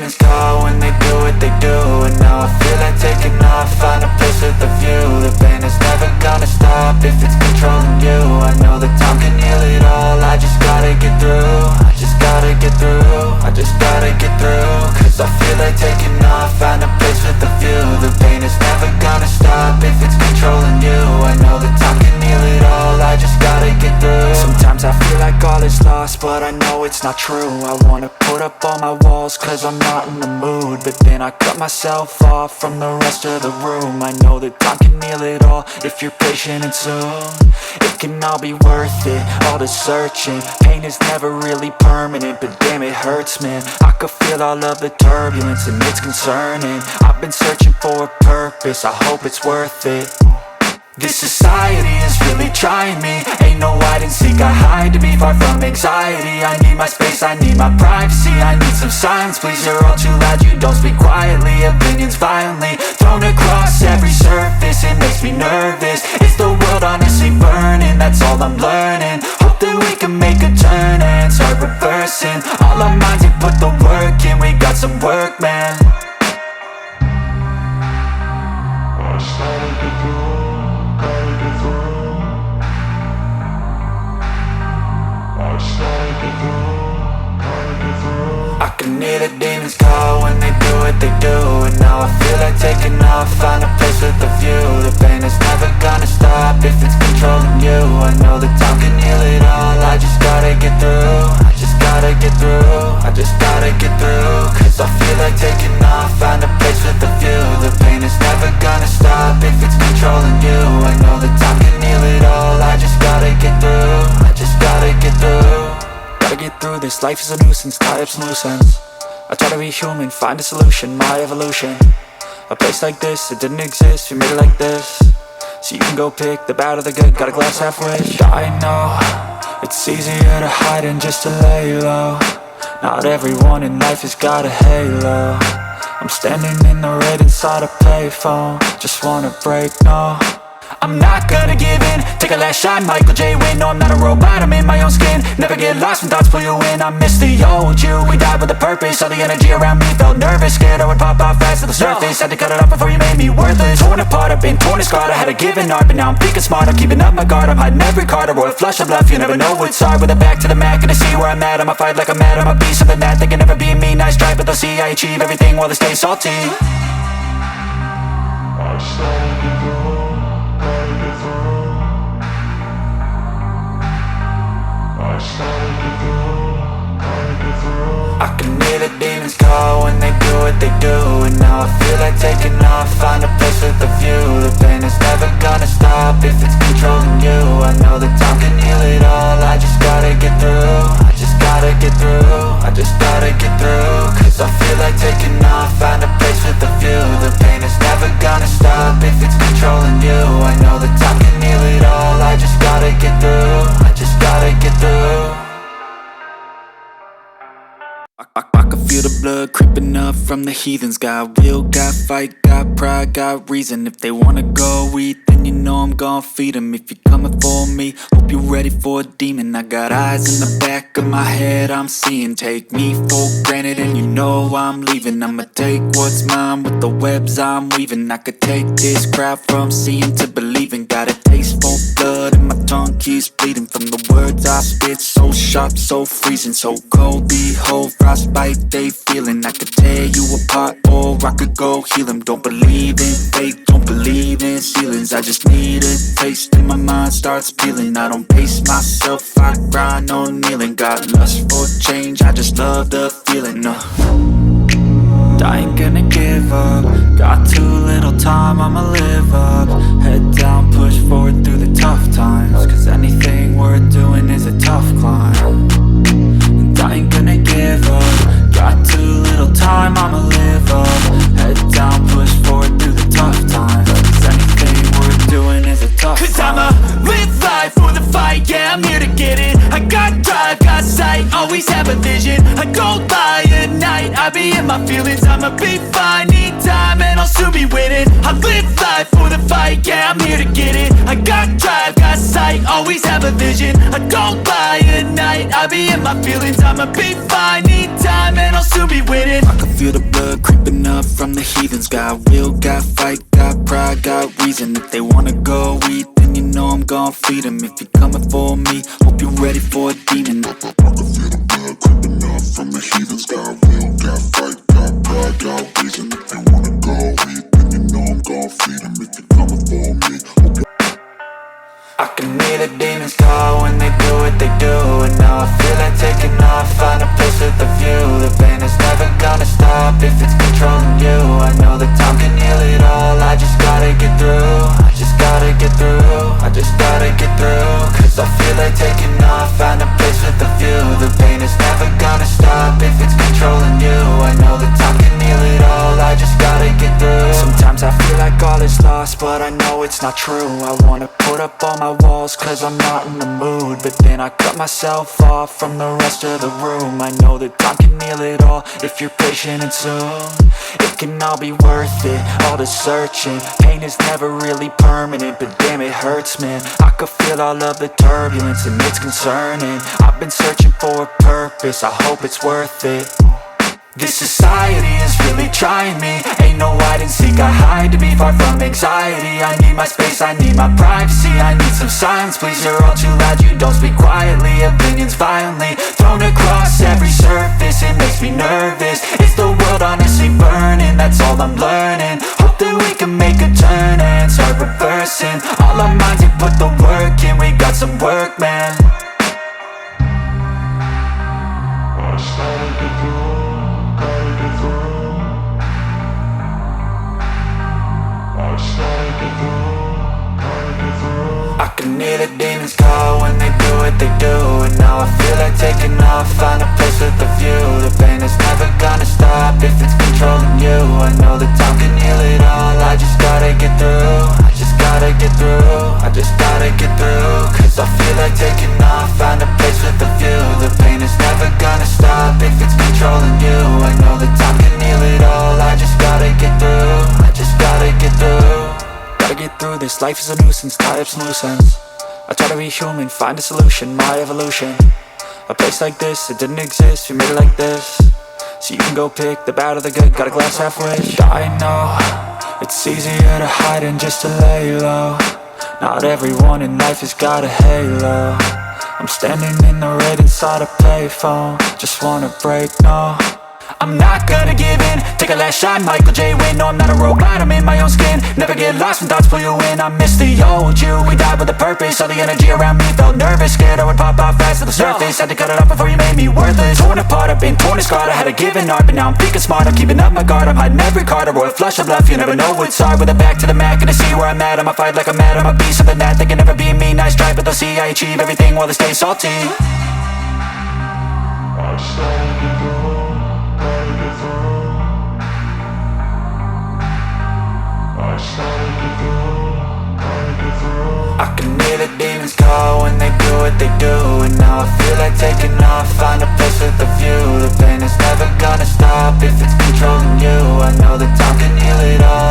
demons call when they do what they do. And now I feel like taking off, find a place with a view. The pain is never gonna stop if it's controlling you. I know that time can heal it all, I just gotta get through. I just gotta get through, I just gotta get through. Cause I feel like taking off, find a place with a view. The pain is never gonna stop if it's controlling you. I know that time can heal it all, I just gotta get through. Sometimes I feel like all is lost, but I know it's not true. I wanna put up all my walls cause I'm not in the mood, but then I cut myself off from the rest of the room. I know that time can heal it all if you're patient and soon. It can all be worth it, all the searching. Pain is never really permanent, but damn it hurts, man. I could feel all of the turbulence and it's concerning. I've been searching for a purpose, I hope it's worth it. This society is really trying me. Ain't no hide and seek, I hide to be far from anxiety. I need my space, I need my privacy. I need some silence, please, you're all too loud. You don't speak quietly, opinions violently thrown across every surface. It makes me nervous, is the world honestly burning? That's all I'm learning. Hope that we can make a turn and start reversing. All our minds, we put the work in, we got some work, man. I started to do. I can hear the demons call when they do what they do. And now I feel like taking off, find a place with a view. The pain is never gonna stop if it's controlling you. I know that time can heal it all, I just gotta get through. I just gotta get through, I just gotta get through. Cause I feel like taking off, find a place with a view. The pain is never gonna stop if it's controlling you. I know that time can heal it all, I just gotta get through. I just gotta get through. Gotta get through this, life is a nuisance, tie up some loose ends. I try to be human, find a solution, my evolution. A place like this, it didn't exist, we made it like this. So you can go pick the bad or the good, got a glass halfway. I know, it's easier to hide than just to lay low. Not everyone in life has got a halo. I'm standing in the red inside a payphone, just wanna break, no. I'm not gonna give in, take a last shot, Michael J. Win. No, I'm not a robot, I'm in my own skin. Never get lost when thoughts pull you in. I miss the old you, we died with a purpose. All the energy around me felt nervous, scared I would pop off fast to the surface. Had to cut it off before you made me worthless. Torn apart, I've been torn and scarred. I had a given art, but now I'm thinking smart. I'm keeping up my guard, I'm hiding every card. A royal flush of love, you never know what's hard. With a back to the mat, gonna see where I'm at. I'ma fight like I'm mad, I'ma be something that they can never be me. Nice try, but they'll see I achieve everything while they stay salty. I started to go. I can hear the demons call when they do what they do. And now I feel like taking off, find a place with a view. The pain is never gonna stop if it's controlling you. I know that time can heal it all, I just gotta get through. I just gotta get through, I just gotta get through. Cause I feel like taking off, find a place with a view. The pain is never gonna stop if it's controlling you. I know that time can heal it all, I just gotta get through. I just gotta get through. I can feel the blood creeping up from the heathens. Got will, got fight, got pride, got reason. If they wanna go eat, then you know I'm gon' feed them. If you're coming for me, hope you're ready for a demon. I got eyes in the back of my head, I'm seeing. Take me for granted and you know I'm leaving. I'ma take what's mine with the webs I'm weaving. I could take this crowd from seeing to believing. Got a taste for blood and my tongue keeps bleeding. From the words I spit, so sharp, so freezing. So cold, behold, frostbite they feeling. I could tear you apart or I could go heal them. Don't believe in fate, don't believe in ceilings. I just need a taste and my mind starts peeling. I don't pace myself, I grind on kneeling. Got lust for change, I just love the feeling. I ain't gonna give up. Got too little time, I'ma live up. Head down, push forward through the tough times. Cause anything worth doing is a tough climb. And I ain't gonna give up. Got too little time, I'ma live up. Head down, push forward through the tough times. Cause anything worth doing is a tough climb. Cause I'ma live life for the fight, yeah, I'm here to get it. I got drive, got sight, always have a vision. I go by at night, I be in my feelings. I'ma be fine, need time and I'll soon be winning. I live life for the fight, yeah, I'm here to get it. I got drive, got sight, always have a vision. I go by at night, I be in my feelings. I'ma be fine, need time and I'll soon be winning. I can feel the blood creeping up from the heathens. Got will, got fight, got pride, got reason. If they wanna go eat, then you know I'm gon' feed them. If you're coming for me, hope you're ready for a demon. I can feel the blood creeping up from the heathens. Got will, got fight, got pride, got reason. If they wanna go eat, then you know I'm gon' feed them. If you're coming for me, hope you're I can hear the demons call when they do what they do. And now I feel like taking off, find a place with a view. The pain is never gonna stop if it's controlling you. I know that time can heal it all, I just gotta get through. I just gotta get through, I just gotta get through. Cause I feel like taking off, find a place with a view. The pain is never gonna stop if it's controlling you. I know that time can heal it all, I just gotta get through. Sometimes I feel like all is lost, but I know it's not true. I wanna put up all my walls cause I'm not in the mood, but then I cut myself off from the rest of the room. I know that time can heal it all if you're patient and soon it can all be worth it, all the searching. Pain is never really permanent, but damn it hurts, man. I could feel all of the turbulence and it's concerning. I've been searching for a purpose, I hope it's worth it. This society is really trying me. Ain't no hide and seek, I hide to be far from anxiety. I need my space, I need my privacy. I need some silence, please, you're all too loud. You don't speak quietly, opinions violently thrown across every surface. It makes me nervous, it's the world honestly burning. That's all I'm learning, hope that we can make a turn and start reversing all our minds and put the work in. We got some work, man. I just gotta get through. I can hear the demons call when they do what they do. And now I feel like taking off, find a place with a view. The pain is never gonna stop if it's controlling you. I know that time can heal it all, I just gotta get through. I just gotta get through, I just gotta get through. Cause I feel like taking off, find a place with a view. The pain is never gonna stop if it's controlling you. I know that time can heal it all, I just gotta get through. I just gotta get through. Gotta get through this, life is a nuisance, tie up some loose ends. I try to be human, find a solution, my evolution. A place like this, it didn't exist, we made it like this. So you can go pick the bad or the good, got a glass halfway. I know, it's easier to hide than just to lay low. Not everyone in life has got a halo. I'm standing in the red inside a payphone. Just wanna break, no, I'm not gonna give in. Take a last shot, Michael J. Win. No, I'm not a robot, I'm in my own skin. Never get lost when thoughts pull you in. I miss the old you, we died with a purpose. All the energy around me felt nervous, scared I would pop out fast to the surface. Had to cut it off before you made me worthless. Torn apart, I've been torn and scarred. I had a given art, but now I'm thinking smart. I'm keeping up my guard, I'm hiding every card. A royal flush of love, you never know what's hard. With a back to the mat, gonna see where I'm at. I'ma fight like I'm mad, I'ma be something that they can never be me. Nice try, but they'll see I achieve everything while they stay salty. I just gotta get through, gotta get through. I just gotta get through, gotta get through. I can hear the demons call when they do what they do. And now I feel like taking off, find a place with a view. The pain is never gonna stop if it's controlling you. I know that time can heal it all,